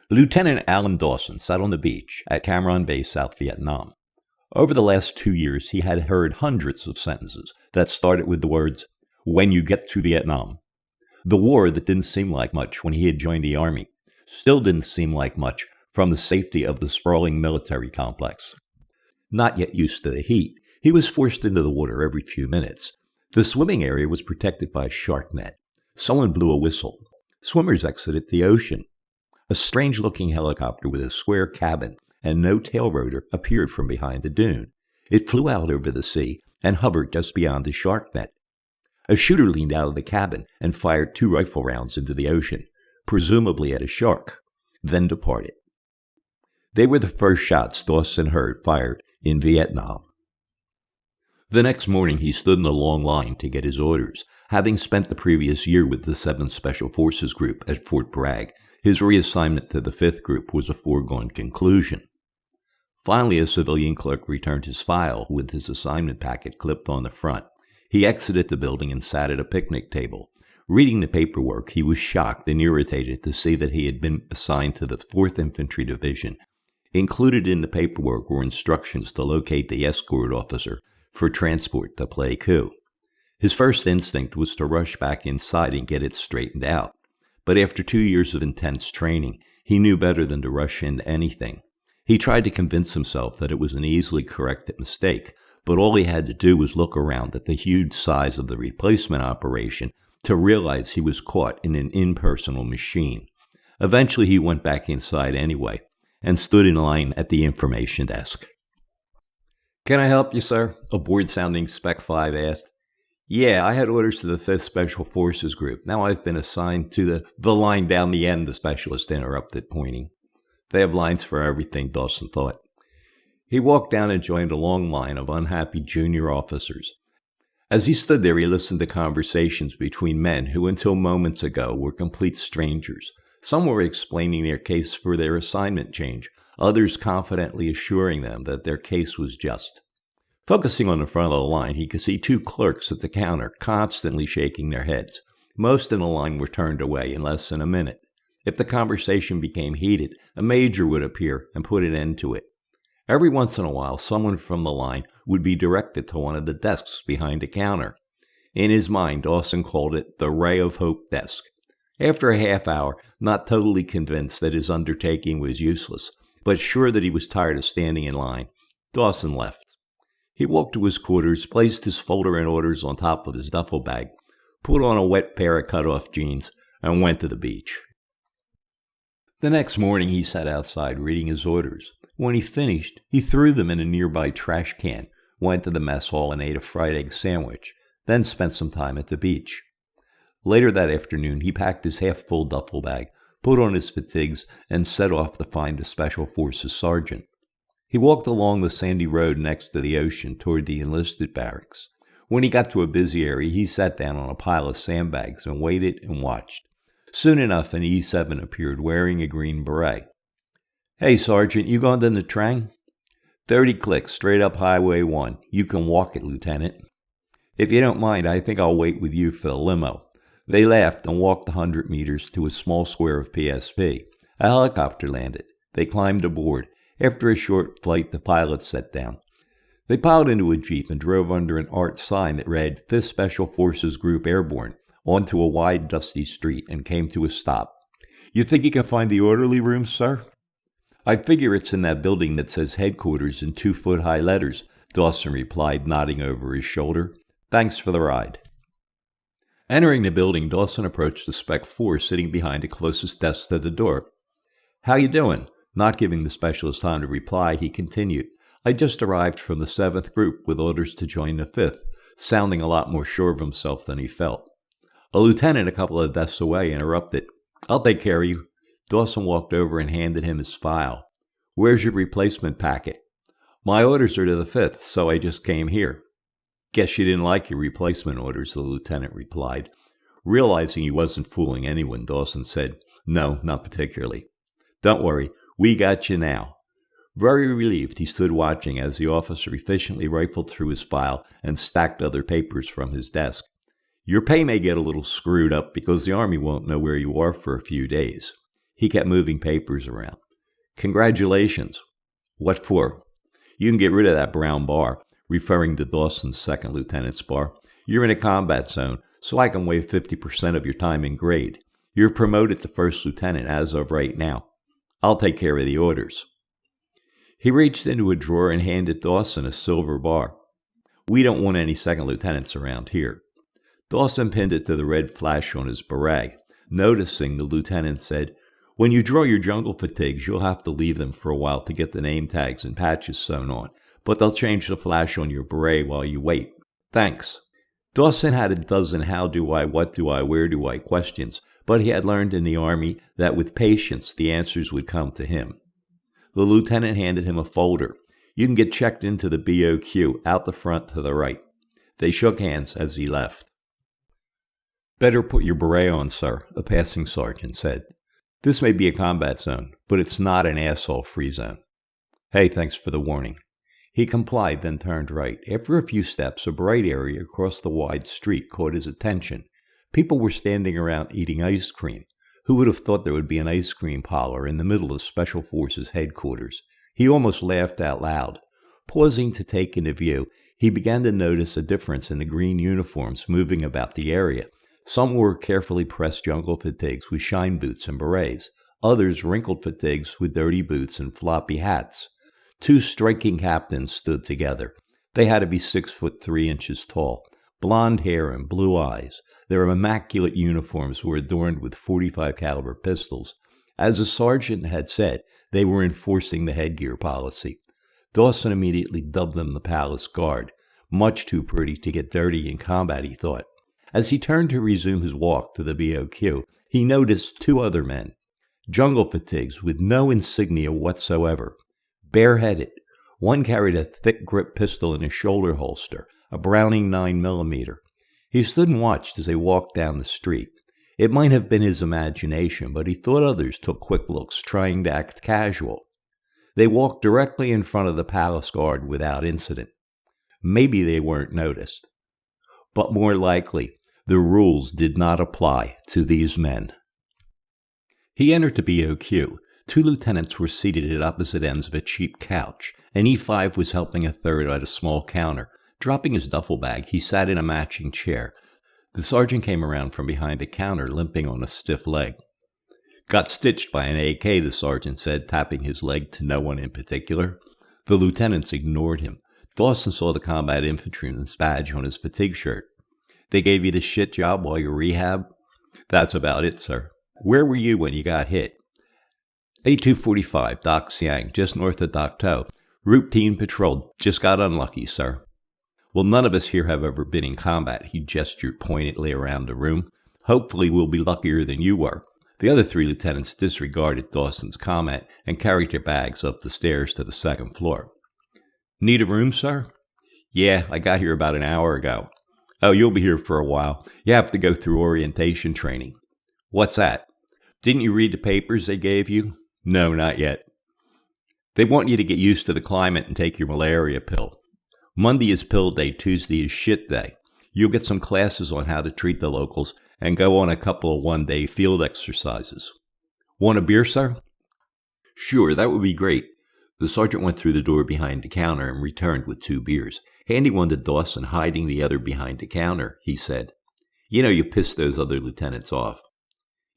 Lieutenant Alan Dawson sat on the beach at Cam Ranh Base, South Vietnam. Over the last 2 years, he had heard hundreds of sentences that started with the words, "When you get to Vietnam." The war that didn't seem like much when he had joined the Army still didn't seem like much from the safety of the sprawling military complex. Not yet used to the heat, he was forced into the water every few minutes. The swimming area was protected by a shark net. Someone blew a whistle. Swimmers exited the ocean. A strange-looking helicopter with a square cabin and no tail rotor appeared from behind the dune. It flew out over the sea and hovered just beyond the shark net. A shooter leaned out of the cabin and fired 2 rifle rounds into the ocean, presumably at a shark, then departed. They were the first shots Dawson heard fired in Vietnam. The next morning he stood in a long line to get his orders. Having spent the previous year with the 7th Special Forces Group at Fort Bragg, his reassignment to the 5th Group was a foregone conclusion. Finally, a civilian clerk returned his file with his assignment packet clipped on the front. He exited the building and sat at a picnic table. Reading the paperwork, he was shocked and irritated to see that he had been assigned to the 4th Infantry Division. Included in the paperwork were instructions to locate the escort officer for transport to Pleiku. His first instinct was to rush back inside and get it straightened out. But after 2 years of intense training, he knew better than to rush into anything. He tried to convince himself that it was an easily corrected mistake, but all he had to do was look around at the huge size of the replacement operation to realize he was caught in an impersonal machine. Eventually he went back inside anyway and stood in line at the information desk. "Can I help you, sir?" a bored-sounding Spec 5 asked. "Yeah, I had orders to the 5th Special Forces Group. Now I've been assigned to the line down the end," the specialist interrupted, pointing. "They have lines for everything," Dawson thought. He walked down and joined a long line of unhappy junior officers. As he stood there, he listened to conversations between men who until moments ago were complete strangers. Some were explaining their case for their assignment change, others confidently assuring them that their case was just. Focusing on the front of the line, he could see 2 clerks at the counter constantly shaking their heads. Most in the line were turned away in less than a minute. If the conversation became heated, a major would appear and put an end to it. Every once in a while, someone from the line would be directed to one of the desks behind a counter. In his mind, Dawson called it the Ray of Hope desk. After a half hour, not totally convinced that his undertaking was useless, but sure that he was tired of standing in line, Dawson left. He walked to his quarters, placed his folder and orders on top of his duffel bag, put on a wet pair of cut-off jeans, and went to the beach. The next morning, he sat outside reading his orders. When he finished, he threw them in a nearby trash can, went to the mess hall and ate a fried egg sandwich, then spent some time at the beach. Later that afternoon, he packed his half-full duffel bag, put on his fatigues, and set off to find the Special Forces sergeant. He walked along the sandy road next to the ocean toward the enlisted barracks. When he got to a busy area, he sat down on a pile of sandbags and waited and watched. Soon enough, an E7 appeared wearing a green beret. "Hey, Sergeant, you going to the Trang?" 30 clicks, straight up Highway 1. You can walk it, Lieutenant." "If you don't mind, I think I'll wait with you for the limo." They laughed and walked 100 meters to a small square of PSP. A helicopter landed. They climbed aboard. After a short flight, the pilot sat down. They piled into a Jeep and drove under an art sign that read 5th Special Forces Group Airborne onto a wide, dusty street and came to a stop. "You think you can find the orderly room, sir?" "I figure it's in that building that says headquarters in 2-foot-high letters," Dawson replied, nodding over his shoulder. "Thanks for the ride." Entering the building, Dawson approached the Spec 4 sitting behind the closest desk to the door. "How you doing?" Not giving the specialist time to reply, he continued, "I just arrived from the 7th Group with orders to join the 5th, sounding a lot more sure of himself than he felt. A lieutenant a couple of desks away interrupted. "I'll take care of you." Dawson walked over and handed him his file. "Where's your replacement packet?" "My orders are to the 5th, so I just came here." "Guess you didn't like your replacement orders," the lieutenant replied. Realizing he wasn't fooling anyone, Dawson said, "No, not particularly." "Don't worry, we got you now." Very relieved, he stood watching as the officer efficiently rifled through his file and stacked other papers from his desk. "Your pay may get a little screwed up because the Army won't know where you are for a few days. He kept moving papers around. Congratulations. What for? You can get rid of that brown bar, referring to Dawson's second lieutenant's bar. You're in a combat zone, so I can waive 50% of your time and grade. You're promoted to first lieutenant as of right now. I'll take care of the orders. He reached into a drawer and handed Dawson a silver bar. We don't want any second lieutenants around here. Dawson pinned it to the red flash on his beret. Noticing, the lieutenant said, When you draw your jungle fatigues, you'll have to leave them for a while to get the name tags and patches sewn on, but they'll change the flash on your beret while you wait. Thanks. Dawson had a dozen how do I, what do I, where do I questions, but he had learned in the Army that with patience the answers would come to him. The lieutenant handed him a folder. You can get checked into the BOQ, out the front to the right. They shook hands as he left. Better put your beret on, sir, a passing sergeant said. This may be a combat zone, but it's not an asshole-free zone. Hey, thanks for the warning. He complied, then turned right. After a few steps, a bright area across the wide street caught his attention. People were standing around eating ice cream. Who would have thought there would be an ice cream parlor in the middle of Special Forces headquarters? He almost laughed out loud. Pausing to take in a view, he began to notice a difference in the green uniforms moving about the area. Some wore carefully pressed jungle fatigues with shine boots and berets. Others wrinkled fatigues with dirty boots and floppy hats. Two striking captains stood together. They had to be 6'3" tall, blonde hair and blue eyes. Their immaculate uniforms were adorned with .45 caliber pistols. As the sergeant had said, they were enforcing the headgear policy. Dawson immediately dubbed them the Palace Guard. Much too pretty to get dirty in combat, he thought. As he turned to resume his walk to the BOQ, he noticed two other men. Jungle fatigues with no insignia whatsoever. Bareheaded. One carried a thick grip pistol in his shoulder holster, a Browning 9mm. He stood and watched as they walked down the street. It might have been his imagination, but he thought others took quick looks, trying to act casual. They walked directly in front of the Palace Guard without incident. Maybe they weren't noticed. But more likely, the rules did not apply to these men. He entered the BOQ. Two lieutenants were seated at opposite ends of a cheap couch. An E5 was helping a third at a small counter. Dropping his duffel bag, he sat in a matching chair. The sergeant came around from behind the counter, limping on a stiff leg. Got stitched by an AK, the sergeant said, tapping his leg to no one in particular. The lieutenants ignored him. Dawson saw the combat infantryman's badge on his fatigue shirt. They gave you the shit job while you rehab? That's about it, sir. Where were you when you got hit? A245, Dak Siang, just north of Dak To. Routine patrol. Just got unlucky, sir. Well, none of us here have ever been in combat, he gestured pointedly around the room. Hopefully we'll be luckier than you were. The other three lieutenants disregarded Dawson's comment and carried their bags up the stairs to the second floor. Need a room, sir? Yeah, I got here about an hour ago. Oh, you'll be here for a while. You have to go through orientation training. What's that? Didn't you read the papers they gave you? No, not yet. They want you to get used to the climate and take your malaria pill. Monday is pill day, Tuesday is shit day. You'll get some classes on how to treat the locals and go on a couple of one-day field exercises. Want a beer, sir? Sure, that would be great. The sergeant went through the door behind the counter and returned with 2 beers. Handing one to Dawson, hiding the other behind the counter, he said, You know you pissed those other lieutenants off.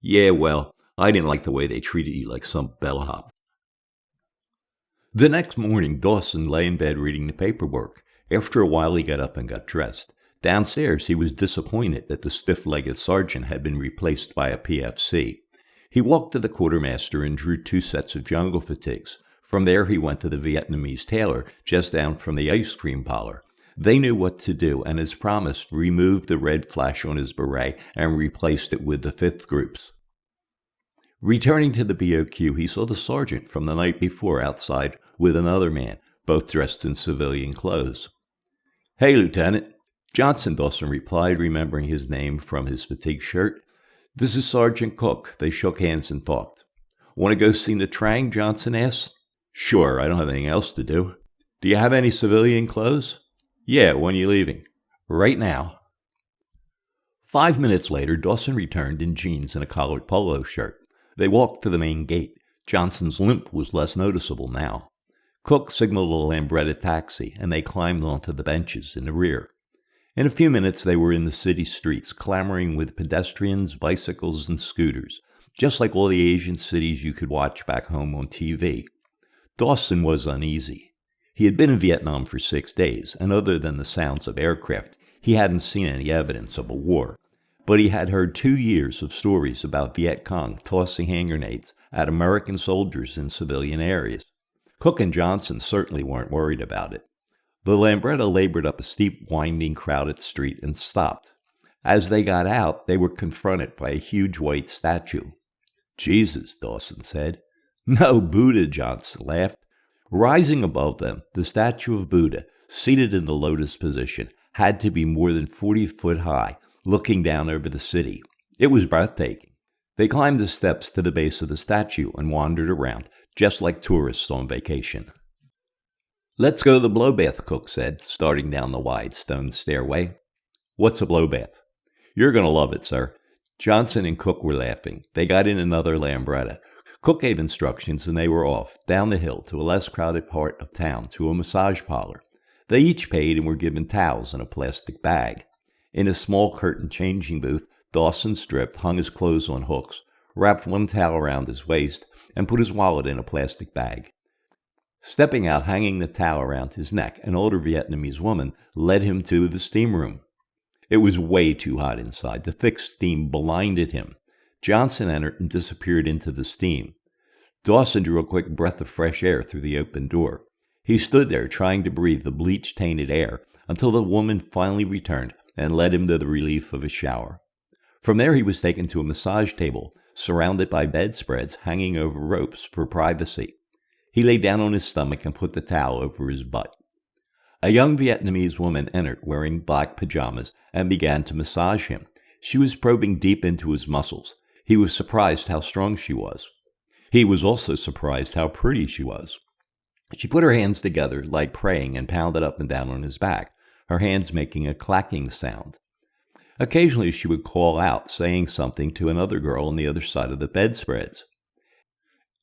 Yeah, well, I didn't like the way they treated you like some bellhop. The next morning, Dawson lay in bed reading the paperwork. After a while, he got up and got dressed. Downstairs, he was disappointed that the stiff-legged sergeant had been replaced by a PFC. He walked to the quartermaster and drew 2 sets of jungle fatigues. From there, he went to the Vietnamese tailor, just down from the ice cream parlor. They knew what to do, and as promised, removed the red flash on his beret and replaced it with the 5th group's. Returning to the BOQ, he saw the sergeant from the night before outside with another man, both dressed in civilian clothes. Hey, Lieutenant. Johnson, Dawson replied, remembering his name from his fatigue shirt. This is Sergeant Cook. They shook hands and talked. Want to go see the Trang? Johnson asked. Sure, I don't have anything else to do. Do you have any civilian clothes? Yeah, when are you leaving? Right now. 5 minutes later, Dawson returned in jeans and a collared polo shirt. They walked to the main gate. Johnson's limp was less noticeable now. Cook signaled a Lambretta taxi, and they climbed onto the benches in the rear. In a few minutes, they were in the city streets, clamoring with pedestrians, bicycles, and scooters, just like all the Asian cities you could watch back home on TV. Dawson was uneasy. He had been in Vietnam for 6 days, and other than the sounds of aircraft, he hadn't seen any evidence of a war. But he had heard 2 years of stories about Viet Cong tossing hand grenades at American soldiers in civilian areas. Cook and Johnson certainly weren't worried about it. The Lambretta labored up a steep, winding, crowded street and stopped. As they got out, they were confronted by a huge white statue. "Jesus," Dawson said. "No, Buddha," Johnson laughed. Rising above them, the statue of Buddha, seated in the lotus position, had to be more than 40 foot high, looking down over the city. It was breathtaking. They climbed the steps to the base of the statue and wandered around, just like tourists on vacation. "Let's go to the blowbath," Cook said, starting down the wide stone stairway. "What's a blowbath?" "You're going to love it, sir." Johnson and Cook were laughing. They got in another Lambretta. Cook gave instructions, and they were off, down the hill to a less crowded part of town, to a massage parlor. They each paid and were given towels in a plastic bag. In a small curtained changing booth, Dawson stripped, hung his clothes on hooks, wrapped one towel around his waist, and put his wallet in a plastic bag. Stepping out, hanging the towel around his neck, an older Vietnamese woman led him to the steam room. It was way too hot inside. The thick steam blinded him. Johnson entered and disappeared into the steam. Dawson drew a quick breath of fresh air through the open door. He stood there trying to breathe the bleach-tainted air until the woman finally returned and led him to the relief of a shower. From there he was taken to a massage table, surrounded by bedspreads hanging over ropes for privacy. He lay down on his stomach and put the towel over his butt. A young Vietnamese woman entered wearing black pajamas and began to massage him. She was probing deep into his muscles. He was surprised how strong she was. He was also surprised how pretty she was. She put her hands together like praying and pounded up and down on his back, her hands making a clacking sound. Occasionally she would call out, saying something to another girl on the other side of the bedspreads.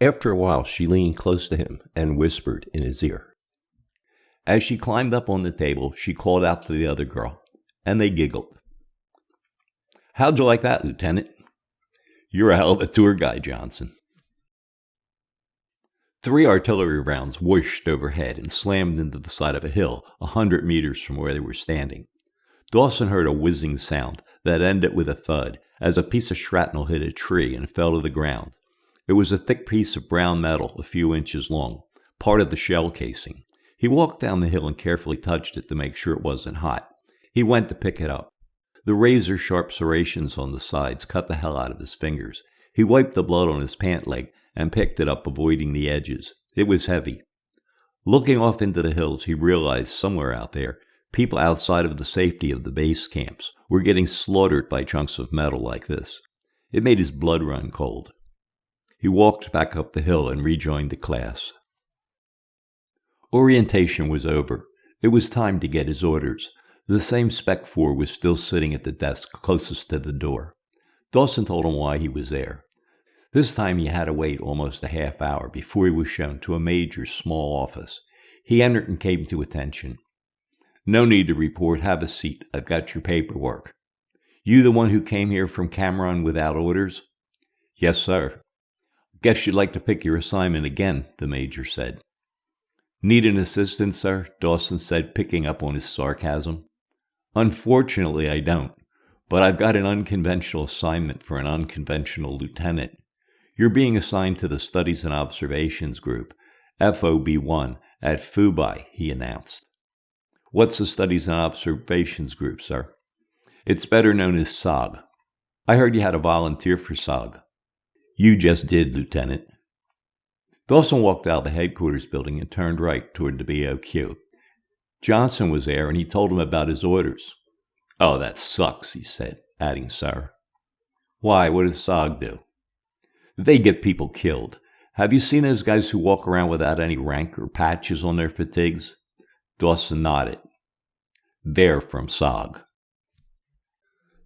After a while she leaned close to him and whispered in his ear. As she climbed up on the table, she called out to the other girl, and they giggled. "How'd you like that, Lieutenant?" "You're a hell of a tour guide, Johnson." 3 artillery rounds whooshed overhead and slammed into the side of a hill 100 meters from where they were standing. Dawson heard a whizzing sound that ended with a thud as a piece of shrapnel hit a tree and fell to the ground. It was a thick piece of brown metal a few inches long, part of the shell casing. He walked down the hill and carefully touched it to make sure it wasn't hot. He went to pick it up. The razor-sharp serrations on the sides cut the hell out of his fingers. He wiped the blood on his pant leg and picked it up, avoiding the edges. It was heavy. Looking off into the hills, he realized somewhere out there, people outside of the safety of the base camps were getting slaughtered by chunks of metal like this. It made his blood run cold. He walked back up the hill and rejoined the class. Orientation was over. It was time to get his orders. The same Spec 4 was still sitting at the desk closest to the door. Dawson told him why he was there. This time he had to wait almost a half hour before he was shown to a major's small office. He entered and came to attention. "No need to report. Have a seat. I've got your paperwork." "You the one who came here from Cameron without orders?" "Yes, sir." "Guess you'd like to pick your assignment again," the major said. "Need an assistant, sir?" Dawson said, picking up on his sarcasm. "Unfortunately, I don't, but I've got an unconventional assignment for an unconventional lieutenant. You're being assigned to the Studies and Observations Group, FOB-1, at Phu Bai," he announced. "What's the Studies and Observations Group, sir?" "It's better known as SOG. I heard you had a volunteer for SOG." "You just did, Lieutenant." Dawson walked out of the headquarters building and turned right toward the BOQ. Johnson was there, and he told him about his orders. "Oh, that sucks," he said, adding "sir." "Why, what does SOG do?" "They get people killed. Have you seen those guys who walk around without any rank or patches on their fatigues?" Dawson nodded. "They're from SOG."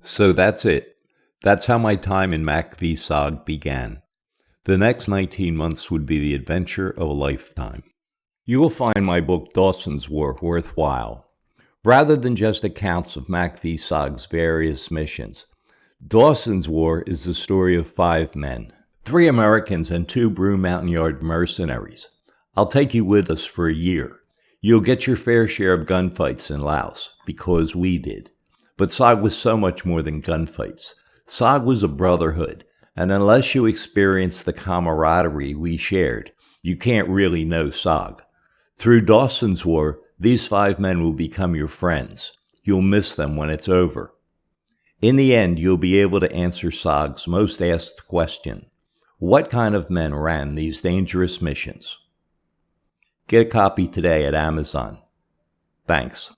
So that's it. That's how my time in MACV-SOG began. The next 19 months would be the adventure of a lifetime. You will find my book Dawson's War worthwhile. Rather than just accounts of MACV-SOG's various missions, Dawson's War is the story of 5 men, 3 Americans and 2 Brew Mountain Yard mercenaries. I'll take you with us for a year. You'll get your fair share of gunfights in Laos, because we did. But SOG was so much more than gunfights. SOG was a brotherhood, and unless you experience the camaraderie we shared, you can't really know SOG. Through Dawson's War, these 5 men will become your friends. You'll miss them when it's over. In the end, you'll be able to answer SOG's most asked question: what kind of men ran these dangerous missions? Get a copy today at Amazon. Thanks.